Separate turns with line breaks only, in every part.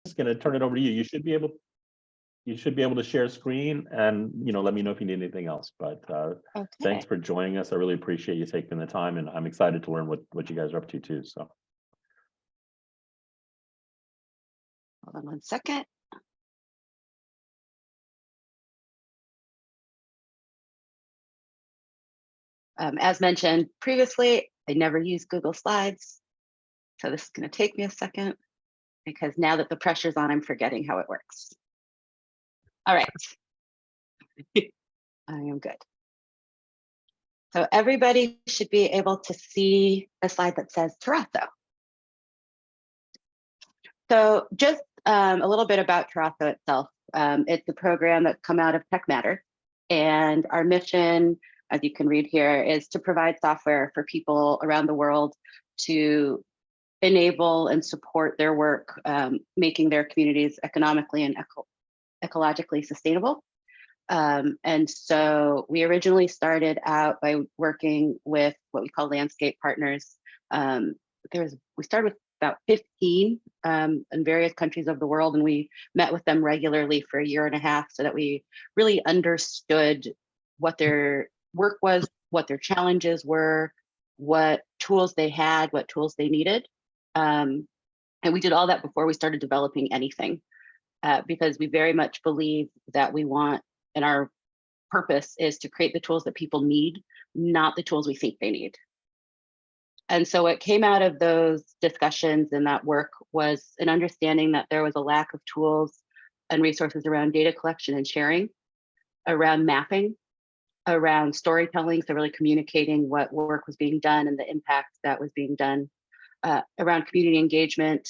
just going to turn it over to you. You should be able to share screen and, let me know if you need anything else. But
Okay.
Thanks for joining us. I really appreciate you taking the time, and I'm excited to learn what you guys are up to too. So
Hold on one second. As mentioned previously, I never use Google Slides. So this is going to take me a second because now that the pressure's on, I'm forgetting how it works. All right. I am good. So everybody should be able to see a slide that says Terraso. So just a little bit about Terraso itself. It's a program that's come out of Tech Matter, and our mission, as you can read here, is to provide software for people around the world to enable and support their work, making their communities economically and ecologically sustainable. And so we originally started out by working with what we call landscape partners. We started with about 15 in various countries of the world, and we met with them regularly for 1.5 years so that we really understood what their work was, what their challenges were, what tools they had, what tools they needed. And we did all that before we started developing anything, because we very much believe that we want, and our purpose is to create the tools that people need, not the tools we think they need. And so what came out of those discussions and that work was an understanding that there was a lack of tools and resources around data collection and sharing, around mapping, around storytelling, so really communicating what work was being done and the impact that was being done, around community engagement.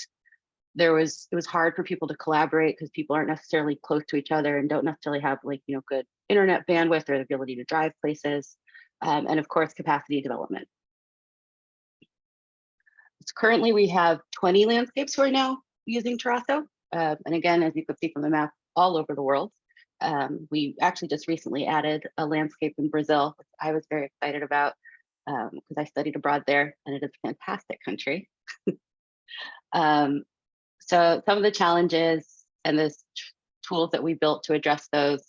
It was hard for people to collaborate because people aren't necessarily close to each other and don't necessarily have good internet bandwidth or the ability to drive places, and of course capacity development. So currently we have 20 landscapes who are now using Terraso, and again, as you can see from the map, all over the world. We actually just recently added a landscape in Brazil, which I was very excited about because I studied abroad there, and it is a fantastic country. So some of the challenges and the tools that we built to address those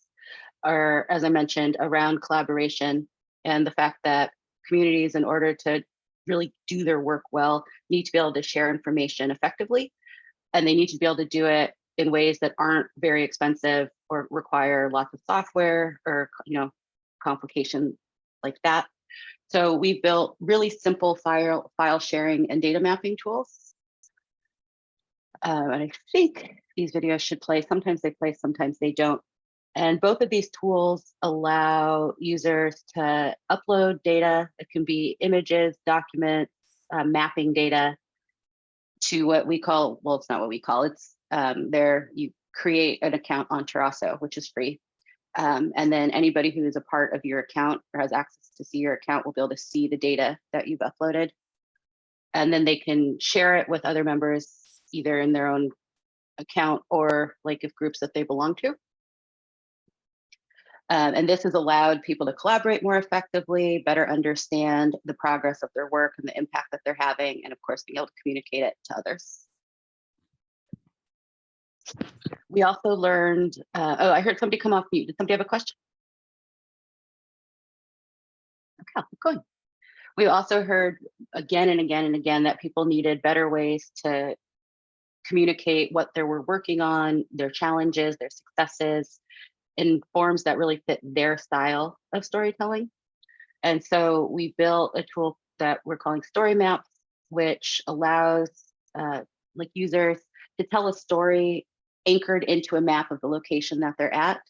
are, as I mentioned, around collaboration and the fact that communities, in order to really do their work well, need to be able to share information effectively, and they need to be able to do it in ways that aren't very expensive or require lots of software or complications like that. So we built really simple file sharing and data mapping tools. And I think these videos should play. Sometimes they play, sometimes they don't. And both of these tools allow users to upload data. It can be images, documents, mapping data to what we call, well, it's not what we call, it's you create an account on Terraso, which is free. And then anybody who is a part of your account or has access to see your account will be able to see the data that you've uploaded. And then they can share it with other members, either in their own account or if groups that they belong to. And this has allowed people to collaborate more effectively, better understand the progress of their work and the impact that they're having, and of course, being able to communicate it to others. We also learned, oh, I heard somebody come off mute. Did somebody have a question? Okay, I'll keep going. We also heard again and again and again that people needed better ways to communicate what they were working on, their challenges, their successes, in forms that really fit their style of storytelling. And so we built a tool that we're calling Story Maps, which allows users to tell a story anchored into a map of the location that they're at.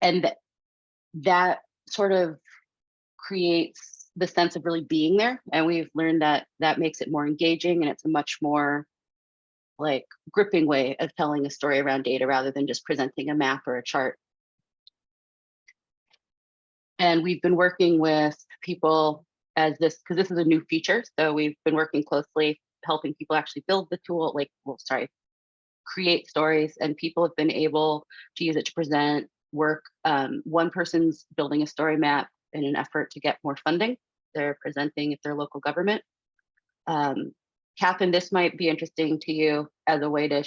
And that sort of creates the sense of really being there. And we've learned that that makes it more engaging, and it's a much more gripping way of telling a story around data rather than just presenting a map or a chart. And we've been working with people because this is a new feature. So we've been working closely, helping people actually build the tool, create stories, and people have been able to use it to present work. One person's building a story map in an effort to get more funding. They're presenting at their local government. Catherine, this might be interesting to you as a way to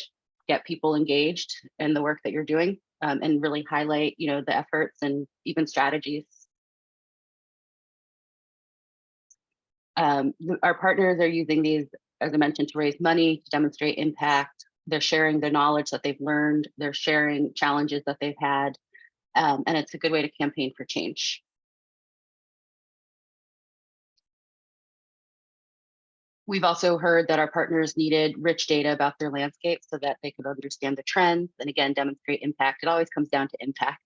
get people engaged in the work that you're doing, and really highlight, the efforts and even strategies. Our partners are using these, as I mentioned, to raise money, to demonstrate impact. They're sharing their knowledge that they've learned. They're sharing challenges that they've had. And it's a good way to campaign for change. We've also heard that our partners needed rich data about their landscape so that they could understand the trends and, again, demonstrate impact. It always comes down to impact.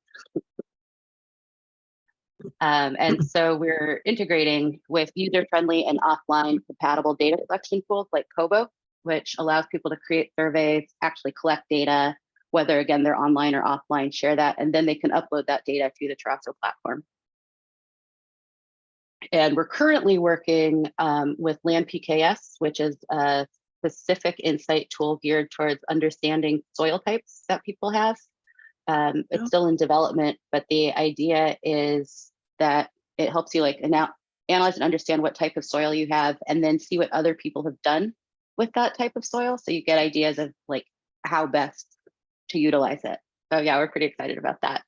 And so we're integrating with user-friendly and offline compatible data collection tools like Kobo, which allows people to create surveys, actually collect data, whether, again, they're online or offline, share that, and then they can upload that data to the Terraso platform. And we're currently working with Land PKS, which is a specific insight tool geared towards understanding soil types that people have. It's still in development, but the idea is that it helps you analyze and understand what type of soil you have, and then see what other people have done with that type of soil. So you get ideas of how best to utilize it. So yeah, we're pretty excited about that.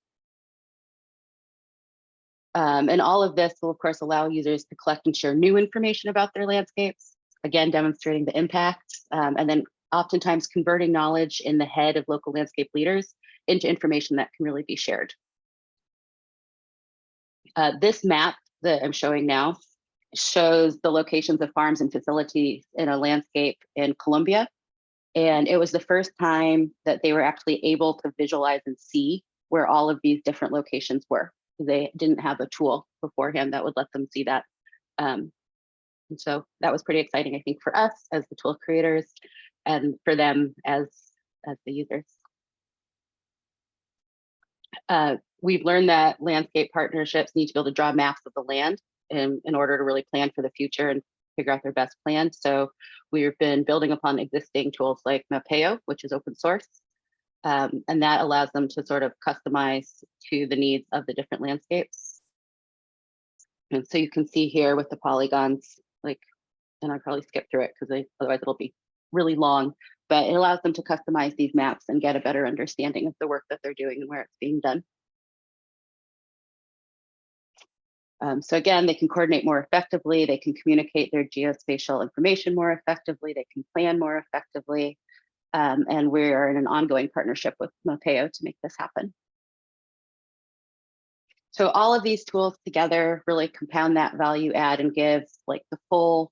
And all of this will, of course, allow users to collect and share new information about their landscapes, again, demonstrating the impact, and then oftentimes converting knowledge in the head of local landscape leaders into information that can really be shared. This map that I'm showing now shows the locations of farms and facilities in a landscape in Colombia. And it was the first time that they were actually able to visualize and see where all of these different locations were. They didn't have a tool beforehand that would let them see that. And so that was pretty exciting, I think, for us as the tool creators and for them as the users. We've learned that landscape partnerships need to be able to draw maps of the land in order to really plan for the future and figure out their best plan. So we've been building upon existing tools like Mapeo, which is open source. And that allows them to sort of customize to the needs of the different landscapes. And so you can see here with the polygons, and I'll probably skip through it because otherwise it'll be really long, but it allows them to customize these maps and get a better understanding of the work that they're doing and where it's being done. So again, they can coordinate more effectively, they can communicate their geospatial information more effectively, they can plan more effectively. And we are in an ongoing partnership with Mapeo to make this happen. So all of these tools together really compound that value add and give the full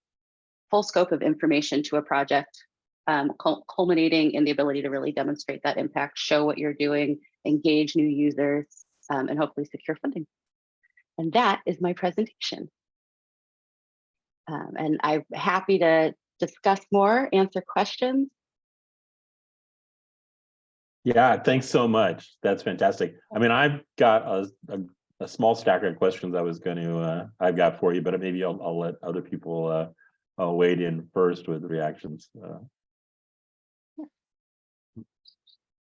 scope of information to a project, culminating in the ability to really demonstrate that impact, show what you're doing, engage new users, and hopefully secure funding. And that is my presentation. And I'm happy to discuss more, answer questions.
Yeah, thanks so much. That's fantastic. I mean, I've got a small stack of questions I've got for you, but maybe I'll let other people wade in first with reactions.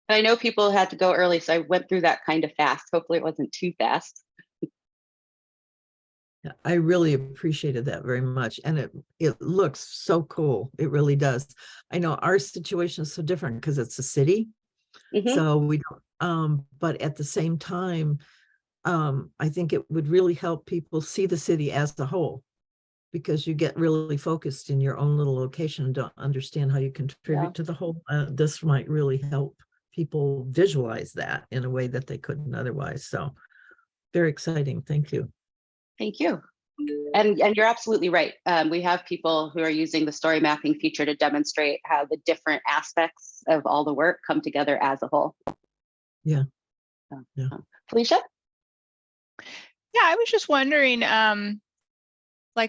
I know people had to go early, so I went through that kind of fast. Hopefully it wasn't too fast.
Yeah, I really appreciated that very much. And it looks so cool. It really does. I know our situation is so different because it's a city. Mm-hmm. So we don't, but at the same time, I think it would really help people see the city as a whole, because you get really focused in your own little location and don't understand how you contribute to the whole. This might really help people visualize that in a way that they couldn't otherwise. So very exciting. Thank you.
Thank you. And you're absolutely right. We have people who are using the story mapping feature to demonstrate how the different aspects of all the work come together as a whole.
Yeah.
Felicia?
Yeah, I was just wondering,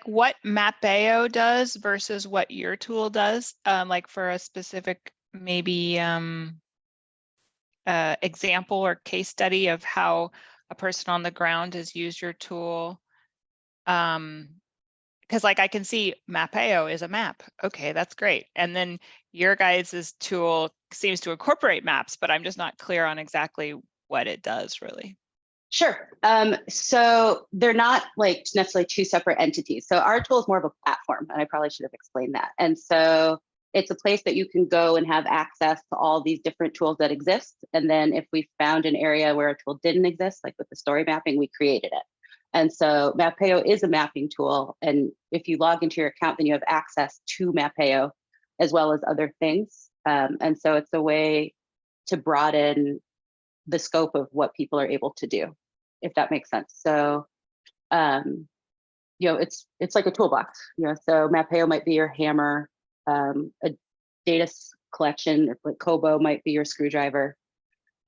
what Mapeo does versus what your tool does, for a specific maybe example or case study of how a person on the ground has used your tool. Because I can see Mapeo is a map. Okay, that's great. And then your guys' tool seems to incorporate maps, but I'm just not clear on exactly what it does really.
Sure. So they're not like necessarily two separate entities. So our tool is more of a platform, and I probably should have explained that. And so it's a place that you can go and have access to all these different tools that exist. And then if we found an area where a tool didn't exist, like with the story mapping, we created it. And so Mapeo is a mapping tool. And if you log into your account, then you have access to Mapeo as well as other things. And so it's a way to broaden the scope of what people are able to do, if that makes sense. So, it's like a toolbox, so Mapeo might be your hammer, a data collection, or like Kobo might be your screwdriver,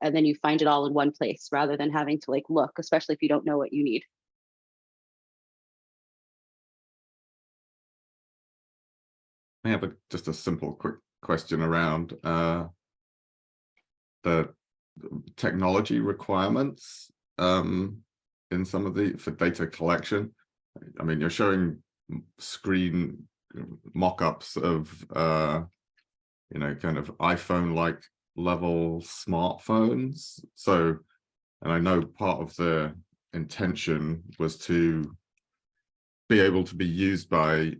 and then you find it all in one place rather than having to look, especially if you don't know what you need.
I have just a simple quick question around the technology requirements in some of for data collection. I mean, you're showing screen mock-ups of kind of iPhone-like level smartphones. So, and I know part of the intention was to be able to be used by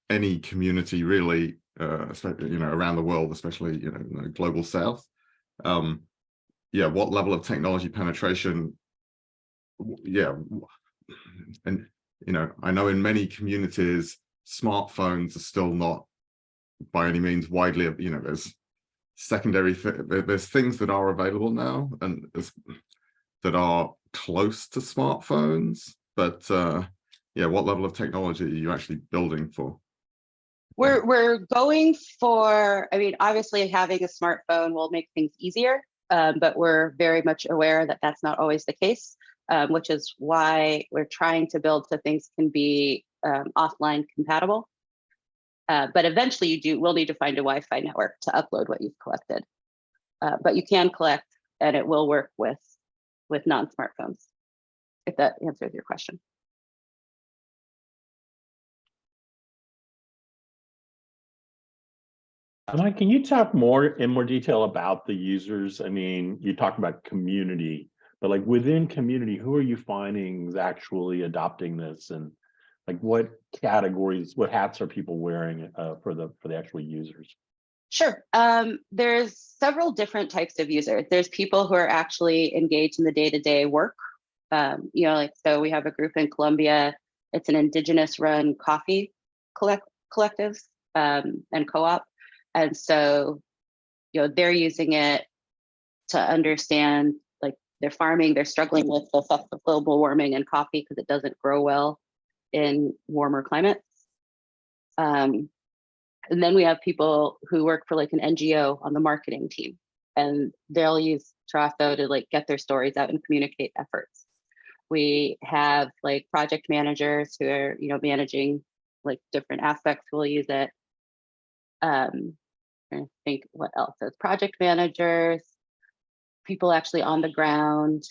any community really, especially around the world, especially in the global south. What level of technology penetration? And I know in many communities smartphones are still not by any means widely, there's there's things that are available now and that are close to smartphones, but what level of technology are you actually building for?
We're going for, I mean, obviously having a smartphone will make things easier, but we're very much aware that that's not always the case, which is why we're trying to build so things can be offline compatible. But eventually you will need to find a Wi-Fi network to upload what you've collected. But you can collect, and it will work with non-smartphones, if that answers your question.
Mike, can you talk in more detail about the users? I mean, you talk about community, but like within community, who are you finding is actually adopting this, and like what categories, what hats are people wearing for the actual users?
Sure. There's several different types of users. There's people who are actually engaged in the day-to-day work. So we have a group in Colombia. It's an indigenous run coffee collectives and co-op. And so, they're using it to understand, like they're farming, they're struggling with the effects of global warming and coffee because it doesn't grow well in warmer climates. And then we have people who work for like an NGO on the marketing team, and they'll use Terraso to get their stories out and communicate efforts. We have like project managers who are, managing like different aspects who will use it. I think what else? There's project managers, people actually on the ground,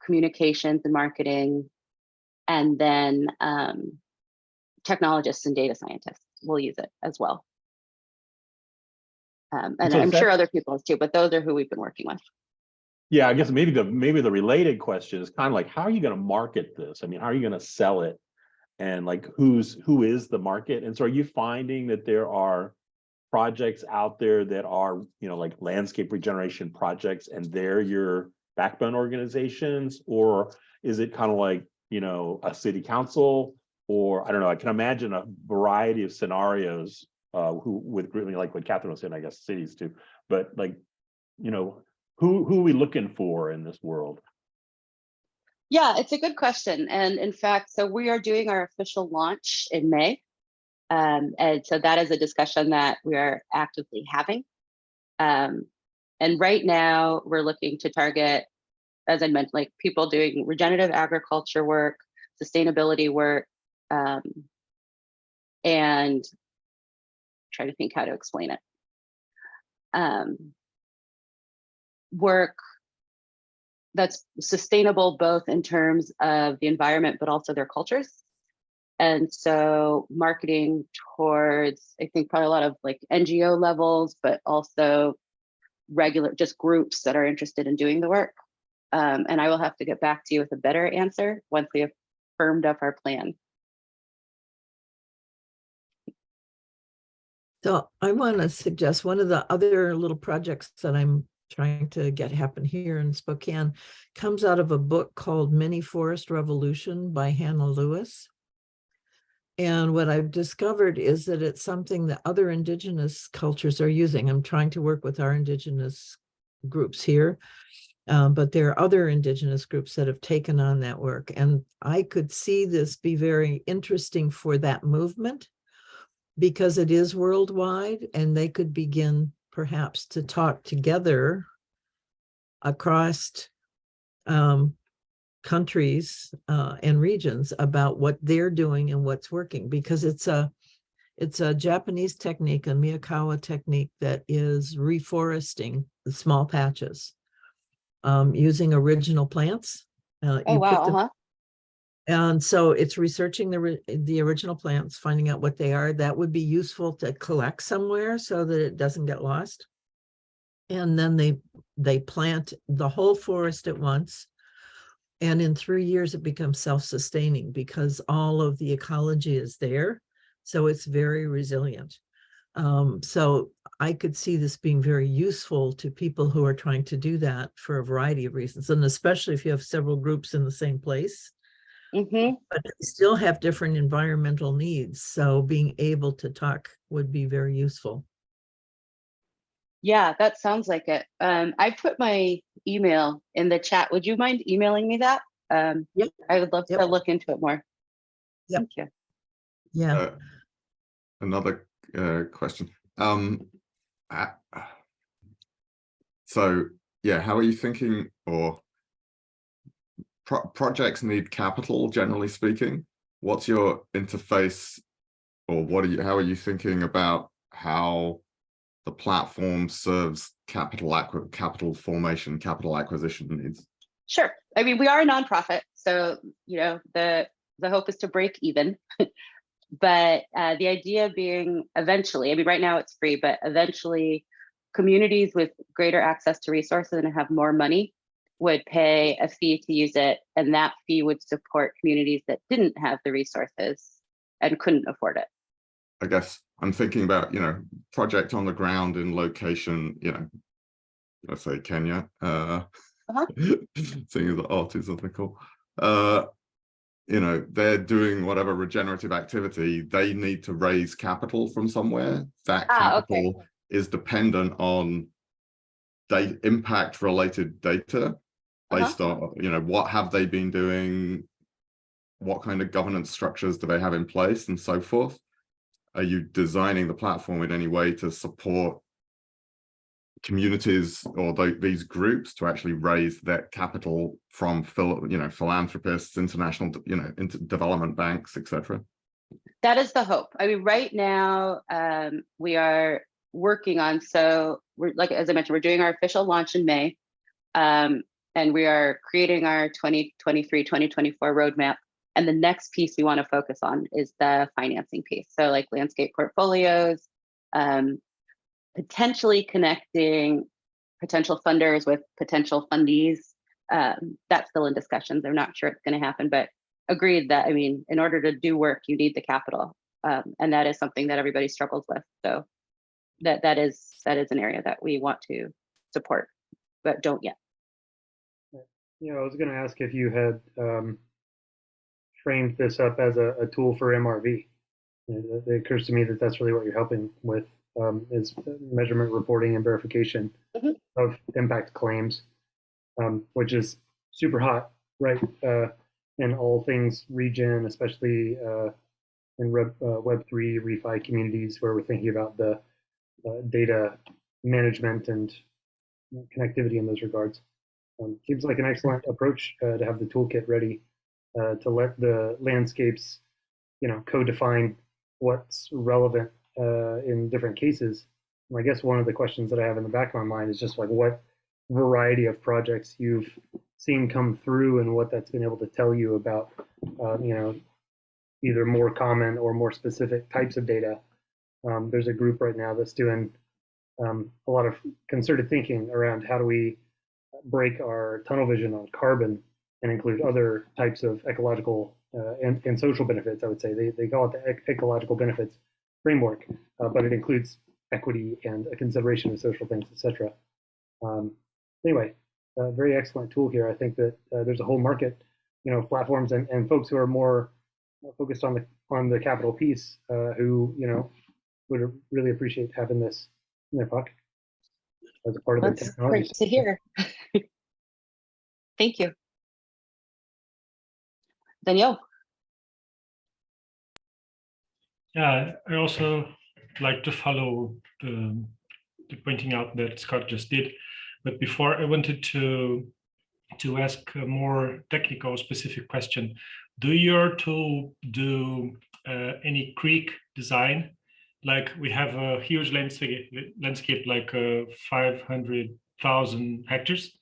communications and marketing, and then technologists and data scientists will use it as well. And so I'm sure other people too, but those are who we've been working with.
Yeah, I guess maybe the related question is kind of like, how are you going to market this? I mean, how are you going to sell it? And like, who is the market? And so are you finding that there are projects out there that are, like landscape regeneration projects, and they're your backbone organizations? Or is it kind of like, a city council, or I don't know, I can imagine a variety of scenarios like what Catherine was saying, I guess cities too, but like, who are we looking for in this world?
Yeah, it's a good question. And in fact, so we are doing our official launch in May. And so that is a discussion that we are actively having. And right now we're looking to target, as I mentioned, like people doing regenerative agriculture work, sustainability work, and try to think how to explain it. Work that's sustainable both in terms of the environment, but also their cultures. And so marketing towards, I think, probably a lot of like NGO levels, but also regular just groups that are interested in doing the work. And I will have to get back to you with a better answer once we have firmed up our plan.
So I want to suggest one of the other little projects that I'm trying to get happen here in Spokane comes out of a book called Mini Forest Revolution by Hannah Lewis. And what I've discovered is that it's something that other indigenous cultures are using. I'm trying to work with our indigenous groups here, but there are other indigenous groups that have taken on that work. And I could see this be very interesting for that movement because it is worldwide, and they could begin perhaps to talk together across countries and regions about what they're doing and what's working, because it's a Japanese technique, a Miyakawa technique, that is reforesting the small patches using original plants.
Oh, wow.
And so it's researching the original plants, finding out what they are. That would be useful to collect somewhere so that it doesn't get lost. And then they plant the whole forest at once. And in 3 years, it becomes self-sustaining because all of the ecology is there. So it's very resilient. So I could see this being very useful to people who are trying to do that for a variety of reasons. And especially if you have several groups in the same place.
Mm-hmm.
But they still have different environmental needs. So being able to talk would be very useful.
Yeah, that sounds like it. I put my email in the chat. Would you mind emailing me that?
Yep.
I would love to look into it more.
Yep.
Thank you.
Yeah.
Another question. So yeah, how are you thinking, or projects need capital, generally speaking? What's your interface, or how are you thinking about how the platform serves capital formation, capital acquisition needs?
Sure. I mean, we are a nonprofit, so the hope is to break even. But the idea being eventually, I mean, right now it's free, but eventually communities with greater access to resources and have more money would pay a fee to use it. And that fee would support communities that didn't have the resources and couldn't afford it.
I guess I'm thinking about, project on the ground in location, let's say Kenya, seeing as the art is ethical. They're doing whatever regenerative activity, they need to raise capital from somewhere. That capital is dependent on impact related data based on, what have they been doing? What kind of governance structures do they have in place and so forth? Are you designing the platform in any way to support communities or these groups to actually raise that capital from philanthropists, international development banks, etc.?
That is the hope. I mean, right now we are working on, so we're, like as I mentioned, we're doing our official launch in May, and we are creating our 2023-2024 roadmap. And the next piece we want to focus on is the financing piece. So like landscape portfolios, potentially connecting potential funders with potential fundees. That's still in discussions. I'm not sure it's going to happen, but agreed that, I mean, in order to do work, you need the capital. And that is something that everybody struggles with. So that is an area that we want to support, but don't yet.
I was going to ask if you had framed this up as a tool for MRV. It occurs to me that that's really what you're helping with, is measurement, reporting, and verification of impact claims, which is super hot, right? In all things regen, especially in Web3 refi communities, where we're thinking about the data management and connectivity in those regards. Seems like an excellent approach to have the toolkit ready to let the landscapes, co-define what's relevant in different cases. And I guess one of the questions that I have in the back of my mind is just like what variety of projects you've seen come through and what that's been able to tell you about, either more common or more specific types of data. There's a group right now that's doing a lot of concerted thinking around how do we break our tunnel vision on carbon and include other types of ecological and social benefits. I would say they call it the ecological benefits framework, but it includes equity and a consideration of social things, etc. Anyway, very excellent tool here. I think that there's a whole market, platforms and folks who are more focused on the capital piece, who would really appreciate having this in their pocket as a part of the
That's
technology.
great to hear. Thank you. Daniel.
Yeah, I also like to follow the pointing out that Scott just did. But before, I wanted to ask a more technical, specific question. Do your tool do any creek design? Like we have a huge landscape like 500,000 hectares,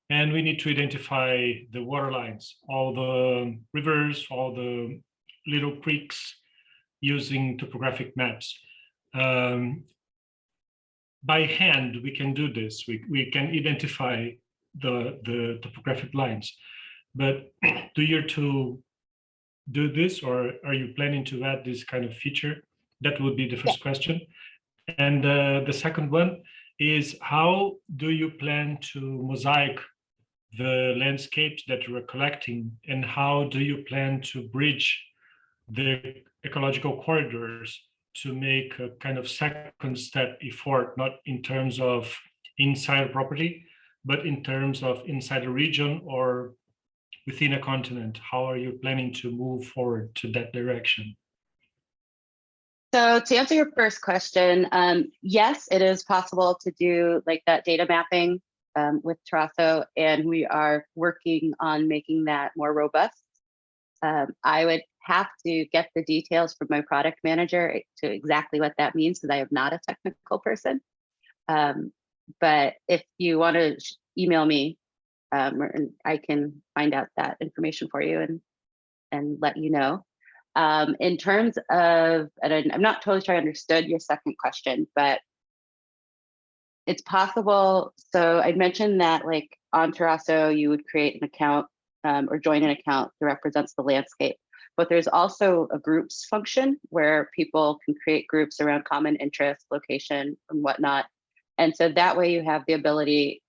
and we need to identify the water lines, all the rivers, all the little creeks, using topographic maps. By hand, we can do this. We can identify the topographic lines. But do your tool do this, or are you planning to add this kind of feature? That would be the first question. And the second one is, how do you plan to mosaic the landscapes that you are collecting, and how do you plan to bridge the ecological corridors to make a kind of second step effort, not in terms of inside property, but in terms of inside a region or within a continent? How are you planning to move forward to that direction?
So to answer your first question, yes, it is possible to do like that data mapping with Terraso, and we are working on making that more robust. I would have to get the details from my product manager to exactly what that means, because I am not a technical person. But if you want to email me, I can find out that information for you and let you know. In terms of, and I'm not totally sure I understood your second question, but it's possible. So I mentioned that like on Terraso, you would create an account or join an account that represents the landscape. But there's also a groups function where people can create groups around common interest, location, and whatnot. And so that way you have the ability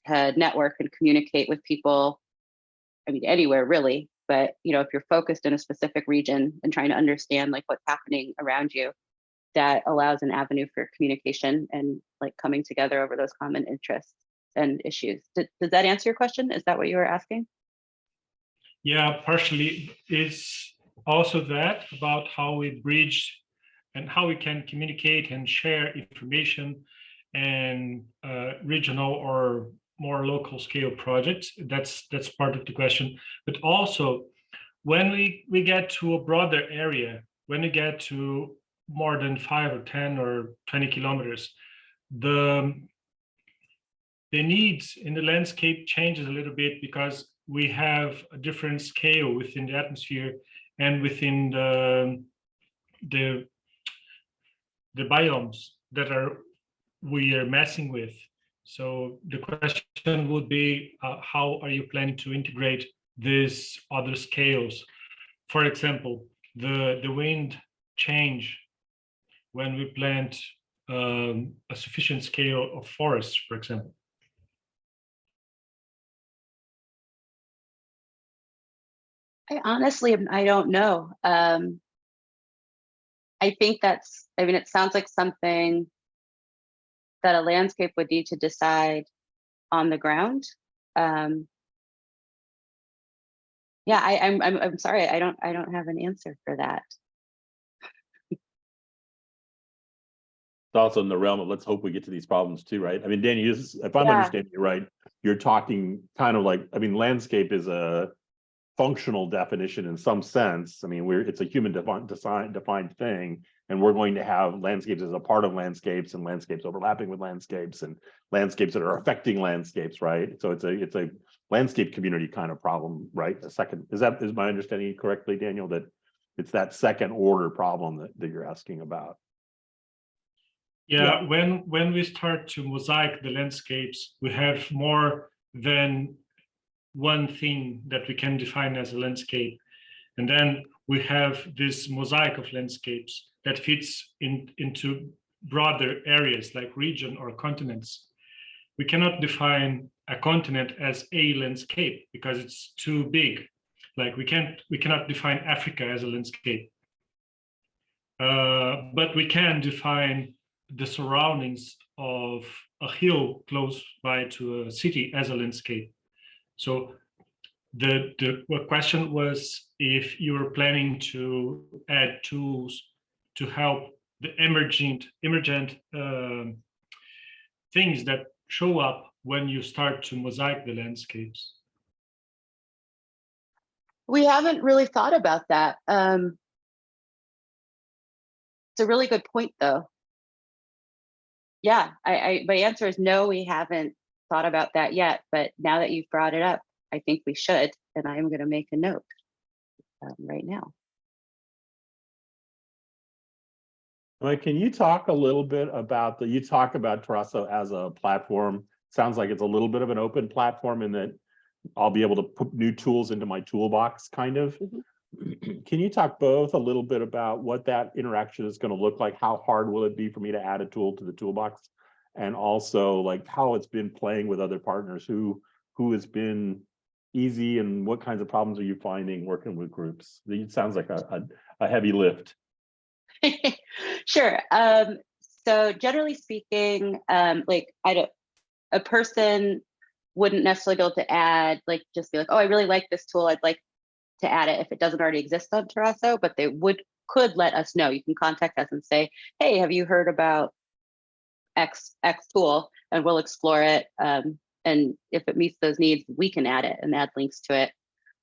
to network and communicate with people, I mean, anywhere really. But if you're focused in a specific region and trying to understand like what's happening around you, that allows an avenue for communication and like coming together over those common interests and issues. Does that answer your question? Is that what you were asking?
Yeah, partially. Is also that about how we bridge and how we can communicate and share information and regional or more local scale projects. That's part of the question. But also, when we get to a broader area, when we get to more than 5 or 10 or 20 kilometers, the needs in the landscape changes a little bit, because we have a different scale within the atmosphere and within the biomes that we are messing with. So the question would be, how are you planning to integrate these other scales? For example, the wind change when we plant a sufficient scale of forests, for example.
I don't know. I think it sounds like something that a landscape would need to decide on the ground. Yeah, I'm sorry, I don't have an answer for that.
It's also in the realm of, let's hope we get to these problems too, right? I mean, Danny, if I'm understanding you right, you're talking kind of like, landscape is a functional definition in some sense. I mean, it's a human defined thing, and we're going to have landscapes as a part of landscapes, and landscapes overlapping with landscapes, and landscapes that are affecting landscapes, right? So it's a landscape community kind of problem, right? Is my understanding correctly, Daniel, that it's that second order problem that you're asking about?
Yeah, when we start to mosaic the landscapes, we have more than one thing that we can define as a landscape. And then we have this mosaic of landscapes that fits into broader areas like region or continents. We cannot define a continent as a landscape because it's too big. Like we cannot define Africa as a landscape. But we can define the surroundings of a hill close by to a city as a landscape. So the question was if you were planning to add tools to help the emergent things that show up when you start to mosaic the landscapes.
We haven't really thought about that. It's a really good point, though. Yeah, my answer is no, we haven't thought about that yet. But now that you've brought it up, I think we should, and I'm going to make a note right now.
Mike, can you talk a little bit about you talk about Terraso as a platform? Sounds like it's a little bit of an open platform in that I'll be able to put new tools into my toolbox, kind of. Mm-hmm. Can you talk both a little bit about what that interaction is going to look like? How hard will it be for me to add a tool to the toolbox? And also like how it's been playing with other partners, who has been easy, and what kinds of problems are you finding working with groups? It sounds like a heavy lift.
Sure. So generally speaking, like a person wouldn't necessarily be able to add, like just be like, oh, I really like this tool, I'd like to add it if it doesn't already exist on Terraso, but they could let us know. You can contact us and say, hey, have you heard about X tool? And we'll explore it. And if it meets those needs, we can add it and add links to it.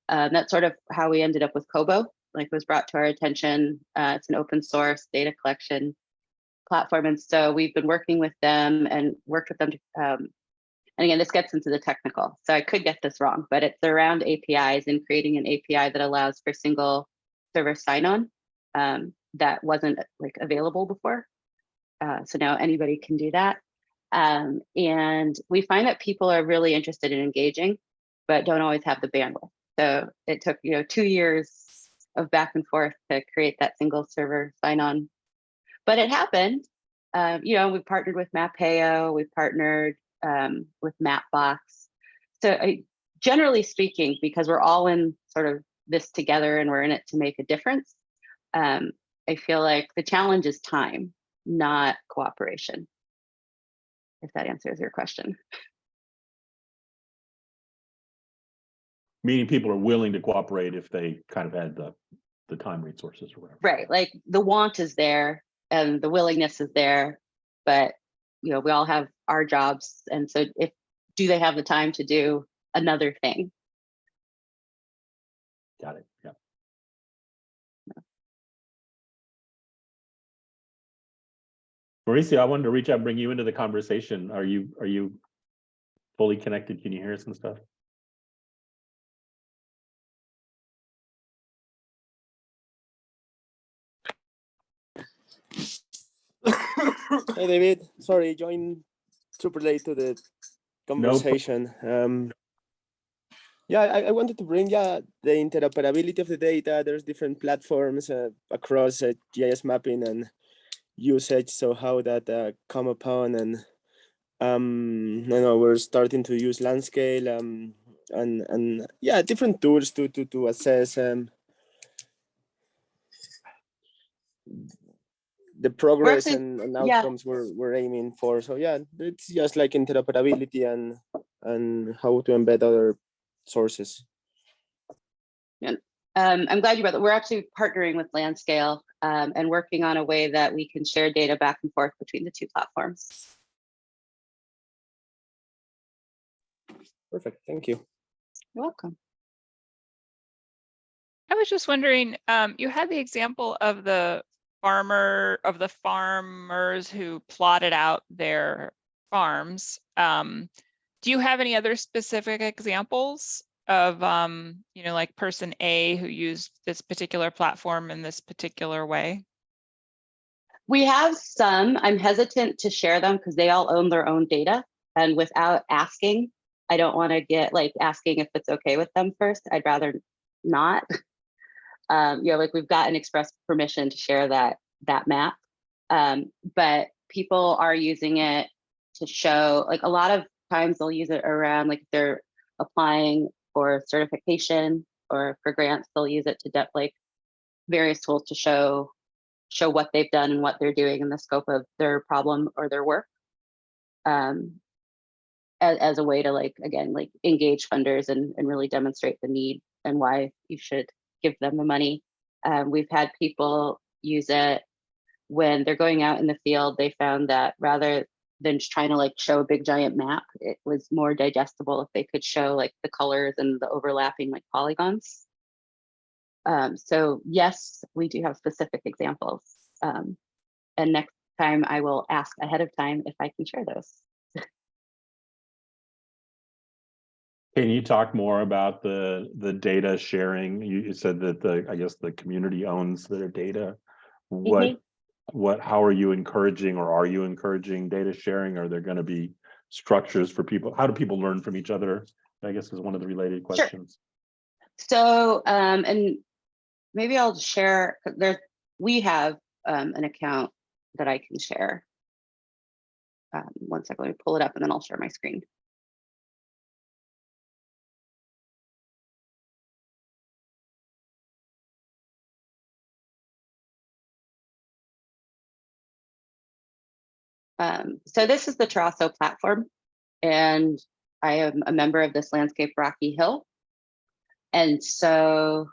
That's sort of how we ended up with Kobo. Like, was brought to our attention. It's an open source data collection platform. And so we've been working with them and worked with them to, and again, this gets into the technical, so I could get this wrong, but it's around APIs and creating an API that allows for single server sign-on that wasn't like available before. So now anybody can do that. And we find that people are really interested in engaging, but don't always have the bandwidth. So it took 2 years of back and forth to create that single server sign-on, but it happened. We partnered with Mapeo, we partnered with Mapbox. So generally speaking, because we're all in sort of this together and we're in it to make a difference, I feel like the challenge is time, not cooperation, if that answers your question.
Meaning people are willing to cooperate if they kind of had the time resources or whatever.
Right, like the want is there and the willingness is there, but we all have our jobs, and so do they have the time to do another thing?
Got it. Yeah. Mauricio, I wanted to reach out and bring you into the conversation. Are you fully connected? Can you hear us and stuff?
Hey David, sorry, joined super late to the conversation. Yeah, I wanted to bring the interoperability of the data. There's different platforms across GIS mapping and usage. So how that come upon, and we're starting to use Landscale and different tools to assess the progress and outcomes we're aiming for. So it's just like interoperability and how to embed other sources.
Yeah. I'm glad you brought that. We're actually partnering with Landscale and working on a way that we can share data back and forth between the two platforms.
Perfect, thank you.
You're welcome.
I was just wondering, you had the example of the farmers who plotted out their farms. Do you have any other specific examples of, like person A who used this particular platform in this particular way?
We have some. I'm hesitant to share them because they all own their own data. And without asking, I don't want to get like asking if it's okay with them first. I'd rather not. Like we've gotten express permission to share that map. But people are using it to show, like a lot of times they'll use it around, like if they're applying for certification or for grants, they'll use it to like various tools to show what they've done and what they're doing in the scope of their problem or their work. As a way to like, again, like engage funders and really demonstrate the need and why you should give them the money. We've had people use it when they're going out in the field. They found that rather than just trying to like show a big giant map, it was more digestible if they could show like the colors and the overlapping like polygons. So yes, we do have specific examples. And next time I will ask ahead of time if I can share those.
Can you talk more about the data sharing? You said that I guess the community owns their data. How are you encouraging, or are you encouraging data sharing? Are there going to be structures for people? How do people learn from each other? I guess is one of the related questions.
Sure. So, and maybe I'll share, we have an account that I can share. One second, let me pull it up and then I'll share my screen. So this is the Terraso platform, and I am a member of this landscape Rocky Hill. And so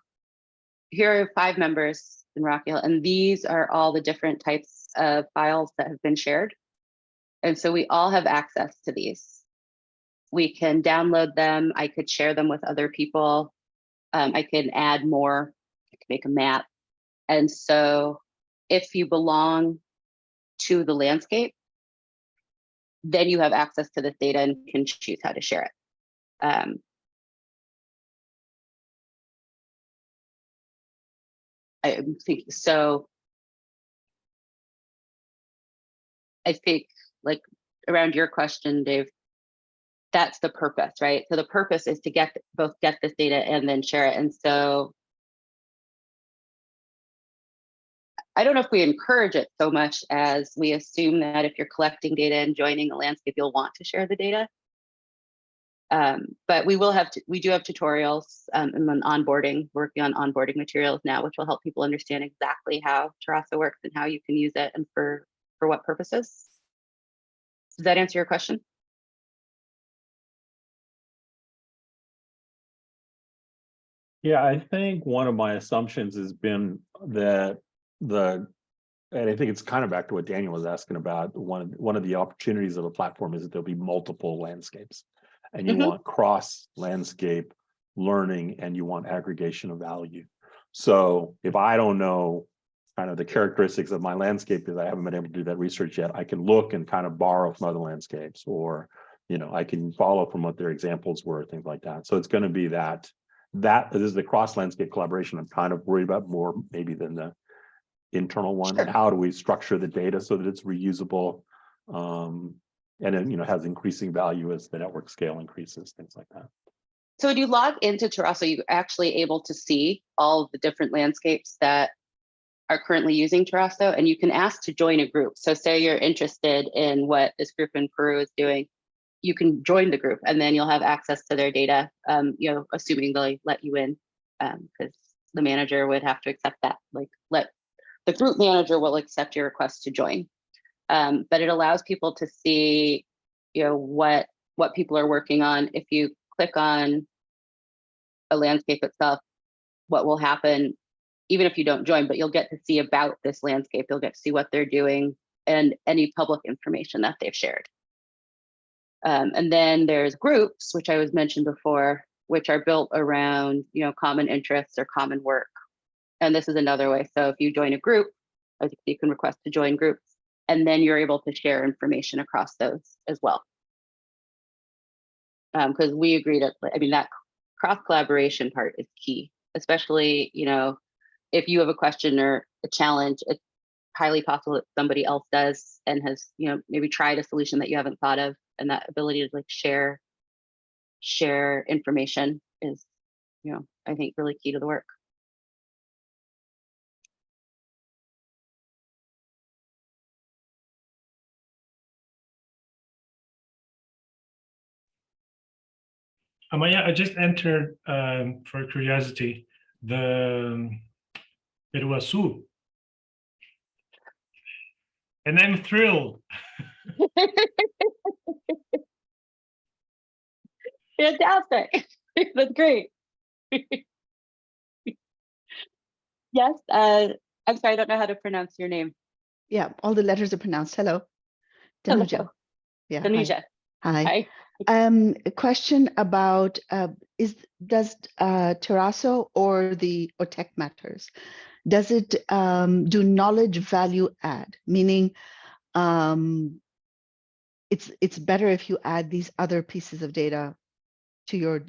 here are 5 members in Rocky Hill, and these are all the different types of files that have been shared. And so we all have access to these. We can download them. I could share them with other people. I can add more. I can make a map. And so if you belong to the landscape, then you have access to this data and can choose how to share it. I think so. I think like around your question, Dave, that's the purpose, right? So the purpose is to both get this data and then share it. And so I don't know if we encourage it so much as we assume that if you're collecting data and joining a landscape, you'll want to share the data. But we do have tutorials and then onboarding, working on onboarding materials now, which will help people understand exactly how Terraso works and how you can use it and for what purposes. Does that answer your question?
Yeah, I think one of my assumptions has been that and I think it's kind of back to what Daniel was asking about. One of the opportunities of a platform is that there'll be multiple landscapes, and you want cross landscape learning, and you want aggregation of value. So if I don't know kind of the characteristics of my landscape because I haven't been able to do that research yet, I can look and kind of borrow from other landscapes, or I can follow from what their examples were, things like that. So it's going to be that this is the cross landscape collaboration I'm kind of worried about more maybe than the internal one. And how do we structure the data so that it's reusable, and it has increasing value as the network scale increases, things like that.
So when you log into Terraso, you're actually able to see all the different landscapes that are currently using Terraso, and you can ask to join a group. So say you're interested in what this group in Peru is doing, you can join the group, and then you'll have access to their data, assuming they'll let you in, because the manager would have to accept that, the group manager will accept your request to join. But it allows people to see, what people are working on. If you click on a landscape itself, what will happen, even if you don't join, but you'll get to see about this landscape, you'll get to see what they're doing and any public information that they've shared. And then there's groups, which I was mentioned before, which are built around, common interests or common work. And this is another way. So if you join a group, you can request to join groups, and then you're able to share information across those as well. Because we agreed that cross collaboration part is key, especially, if you have a question or a challenge, highly possible that somebody else does and has, you know, maybe tried a solution that you haven't thought of, and that ability to like share information is, you know, I think really key to the work.
Amaya, I just entered for curiosity the Terraso, and I'm thrilled.
Fantastic. That's great. Yes. I'm sorry, I don't know how to pronounce your name.
Yeah, all the letters are pronounced. Hello. Tanuja.
Hello.
Yeah.
Tanuja.
Hi.
Hi.
A question about does Terraso or Tech Matters, does it do knowledge value add? Meaning it's better if you add these other pieces of data to your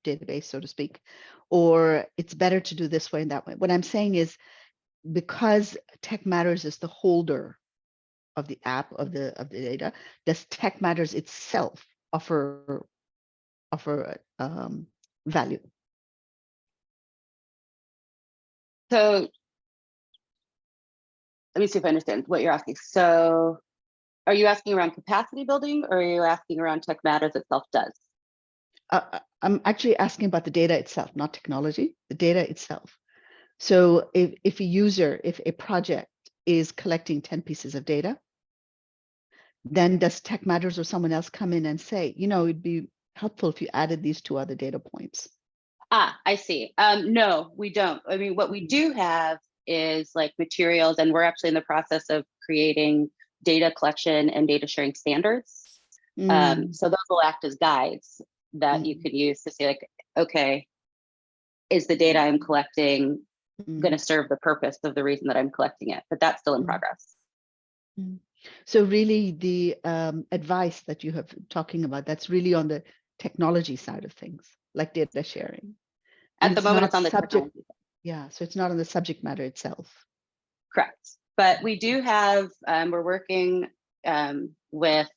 database, so to speak, or it's better to do this way and that way. What I'm saying is, because Tech Matters is the holder of the app of the data, does Tech Matters itself offer value?
So let me see if I understand what you're asking. So are you asking around capacity building, or are you asking around Tech Matters itself does?
I'm actually asking about the data itself, not technology, the data itself. So if a project is collecting 10 pieces of data, then does Tech Matters or someone else come in and say, you know, it'd be helpful if you added these 2 other data points?
I see. No, we don't. I mean, what we do have is like materials, and we're actually in the process of creating data collection and data sharing standards. So those will act as guides that you could use to say, like, okay, is the data I'm collecting going to serve the purpose of the reason that I'm collecting it? But that's still in progress.
So really the advice that you have talking about, that's really on the technology side of things, like data sharing.
At the moment, it's on the
subject.
technology side.
Yeah, so it's not on the subject matter itself.
Correct. But we do have, we're working with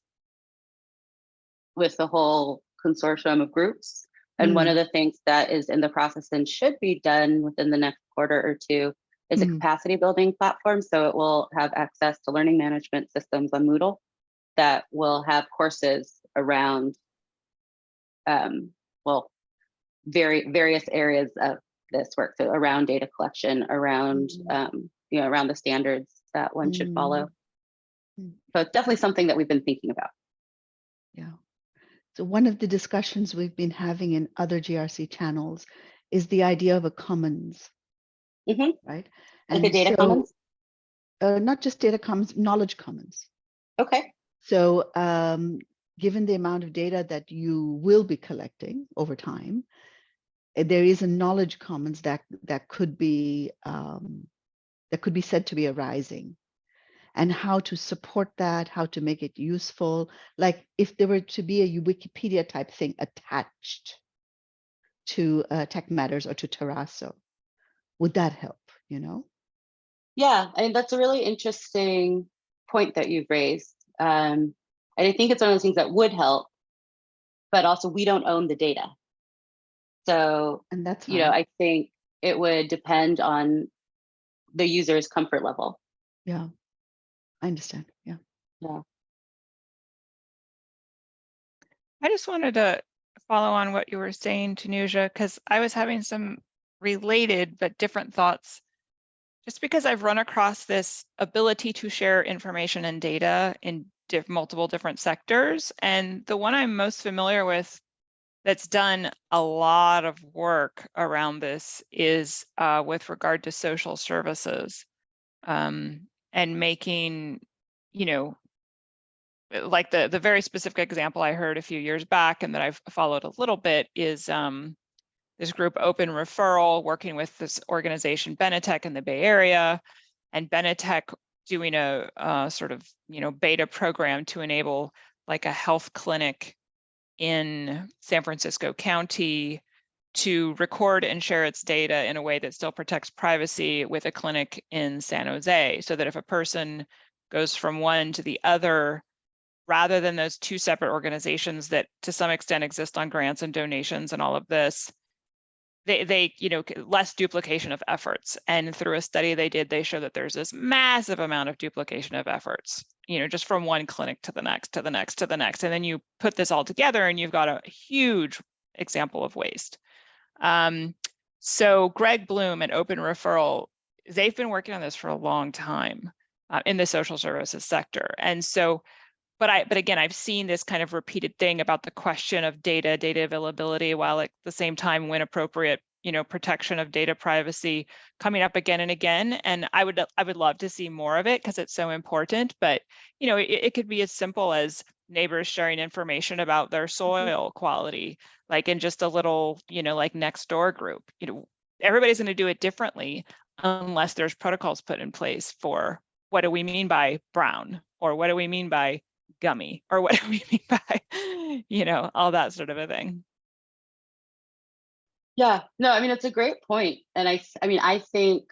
the whole consortium of groups. And one of the things that is in the process and should be done within the next quarter or 2 is a capacity building platform. So it will have access to learning management systems on Moodle that will have courses around, various areas of this work. So around data collection, around, you know, around the standards that one should follow. So it's definitely something that we've been thinking about.
Yeah. So one of the discussions we've been having in other GRC channels is the idea of a commons, right?
Like a data commons?
Not just data commons, knowledge commons.
Okay.
So given the amount of data that you will be collecting over time, there is a knowledge commons that could be said to be arising. And how to support that, how to make it useful. Like if there were to be a Wikipedia type thing attached to Tech Matters or to Terraso, would that help, you know?
Yeah, I mean, that's a really interesting point that you've raised. And I think it's one of those things that would help, but also we don't own the data. So,
And that's
you know, I think it would depend on the user's comfort level.
Yeah. I understand. Yeah.
Yeah.
I just wanted to follow on what you were saying, Tanuja, because I was having some related but different thoughts. Just because I've run across this ability to share information and data in multiple different sectors, and the one I'm most familiar with that's done a lot of work around this is with regard to social services, and making, you know, like the very specific example I heard a few years back and that I've followed a little bit is this group Open Referral working with this organization Benetech in the Bay Area, and Benetech doing a sort of, you know, beta program to enable like a health clinic in San Francisco County to record and share its data in a way that still protects privacy with a clinic in San Jose, so that if a person goes from one to the other, rather than those two separate organizations that to some extent exist on grants and donations and all of this, they less duplication of efforts. And through a study they did, they show that there's this massive amount of duplication of efforts, just from one clinic to the next, to the next, to the next. And then you put this all together and you've got a huge example of waste. So Greg Bloom and Open Referral, they've been working on this for a long time in the social services sector. And so, but again, I've seen this kind of repeated thing about the question of data availability, while at the same time, when appropriate, protection of data privacy coming up again and again. And I would love to see more of it because it's so important. But it could be as simple as neighbors sharing information about their soil quality, like in just a little, like next door group. Everybody's going to do it differently unless there's protocols put in place for what do we mean by brown, or what do we mean by gummy, or what do we mean by, all that sort of a thing.
Yeah, no, I mean, it's a great point. And I think,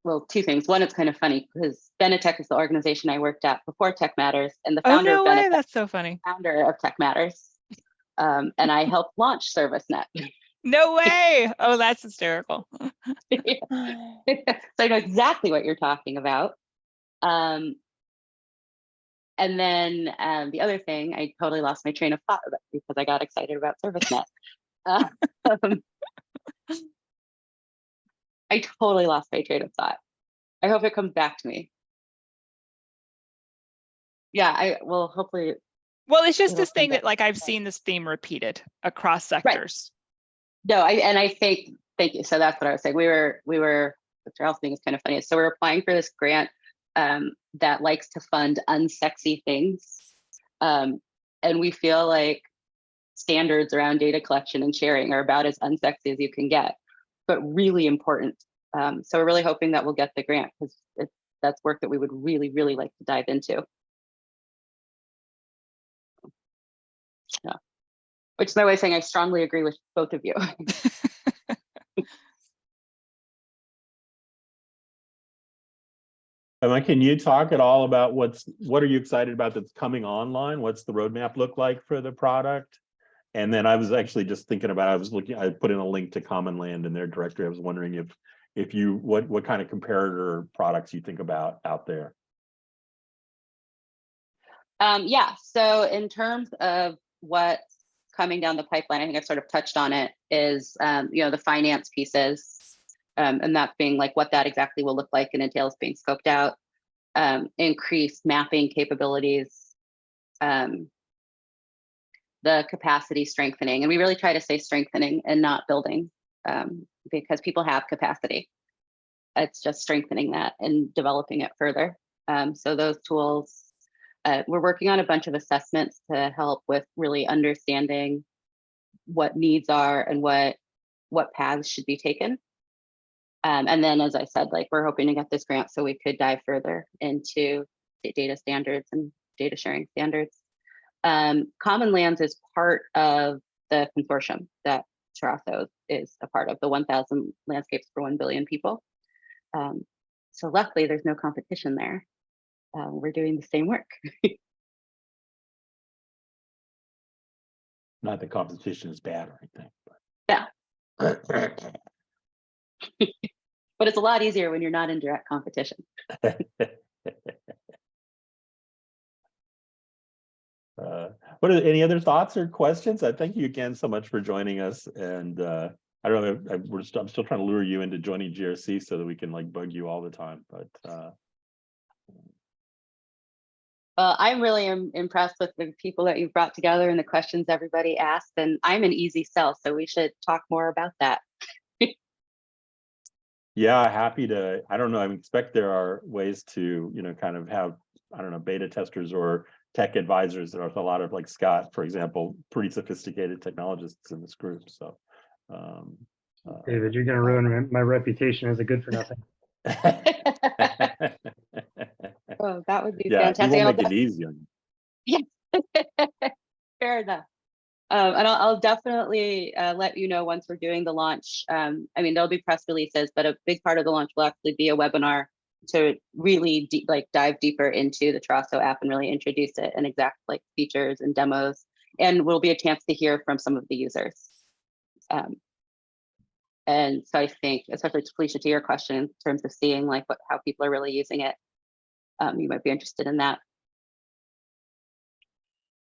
well, two things. One, it's kind of funny because Benetech is the organization I worked at before Tech Matters, and the founder
Oh, no
of
way,
Benetech,
that's so funny.
founder of Tech Matters. And I helped launch ServiceNet.
No way. Oh, that's hysterical.
So I know exactly what you're talking about. And then the other thing, I totally lost my train of thought because I got excited about ServiceNet. I totally lost my train of thought. I hope it comes back to me. Yeah, hopefully.
Well, it's just this thing that I've seen this theme repeated across sectors.
Right. No, I think, thank you. So that's what I was saying. We were, which I also think is kind of funny. So we're applying for this grant that likes to fund unsexy things. And we feel like standards around data collection and sharing are about as unsexy as you can get, but really important. So we're really hoping that we'll get the grant because that's work that we would really, really like to dive into. Yeah. Which is my way of saying I strongly agree with both of you.
Emma, can you talk at all about what are you excited about that's coming online? What's the roadmap look like for the product? And then I was actually just thinking about, I put in a link to Common Land in their directory. I was wondering if you, what kind of comparator products you think about out there?
Yeah, so in terms of what's coming down the pipeline, I think I've sort of touched on it, is the finance pieces, and that being like what that exactly will look like and entails being scoped out, increased mapping capabilities, the capacity strengthening, and we really try to say strengthening and not building, because people have capacity. It's just strengthening that and developing it further. So those tools. We're working on a bunch of assessments to help with really understanding what needs are and what paths should be taken. And then, as I said, we're hoping to get this grant so we could dive further into data standards and data sharing standards. Common Lands is part of the consortium that Terraso is a part of, the 1,000 landscapes for 1 billion people. So luckily, there's no competition there. We're doing the same work.
Not that competition is bad or anything.
Yeah. But it's a lot easier when you're not in direct competition.
What are any other thoughts or questions? I thank you again so much for joining us. And I don't know, I'm still trying to lure you into joining GRC so that we can bug you all the time. But
I'm really impressed with the people that you've brought together and the questions everybody asked. And I'm an easy sell, so we should talk more about that.
Yeah, happy to. I don't know. I expect there are ways to, kind of have, I don't know, beta testers or tech advisors. There are a lot of, like Scott, for example, pretty sophisticated technologists in this group. So,
David, you're going to ruin my reputation as a good for nothing.
Oh, that would be
yeah,
fantastic.
You won't make it easy on you.
Yeah, fair enough. And I'll definitely let you know once we're doing the launch. I mean, there'll be press releases, but a big part of the launch will actually be a webinar to really dive deeper into the Terraso app and really introduce it and exact like features and demos. And will be a chance to hear from some of the users. And so I think, especially to Felicia, to your question in terms of seeing like how people are really using it, you might be interested in that.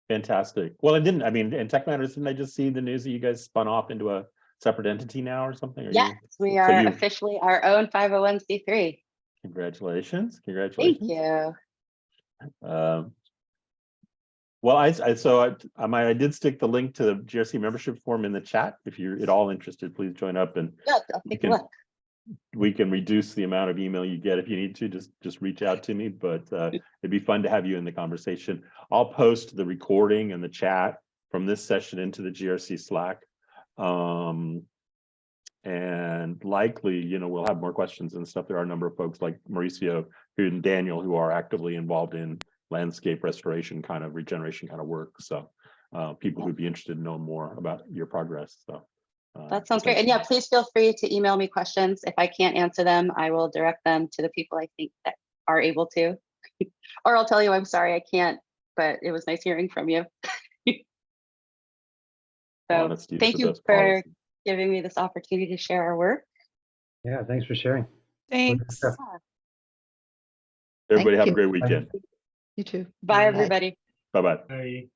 Fantastic. Well, I mean, in Tech Matters, didn't I just see the news that you guys spun off into a separate entity now or something?
Yes, we are officially our own 501c3.
Congratulations. Congratulations.
Thank you.
Well, I did stick the link to the GRC membership form in the chat. If you're at all interested, please join up, and
Yes, I'll take a look.
we can reduce the amount of email you get if you need to. Just reach out to me, but it'd be fun to have you in the conversation. I'll post the recording and the chat from this session into the GRC Slack, and likely, we'll have more questions and stuff. There are a number of folks like Mauricio and Daniel who are actively involved in landscape restoration, kind of regeneration kind of work. So people who'd be interested in knowing more about your progress. So
that sounds great. And yeah, please feel free to email me questions. If I can't answer them, I will direct them to the people I think that are able to, or I'll tell you, I'm sorry, I can't, but it was nice hearing from you. So thank you for giving me this opportunity to share our work.
Yeah, thanks for sharing.
Thanks.
Everybody
Thank
have
you.
a great weekend.
You too.
Bye, everybody.
Bye-bye.
Bye.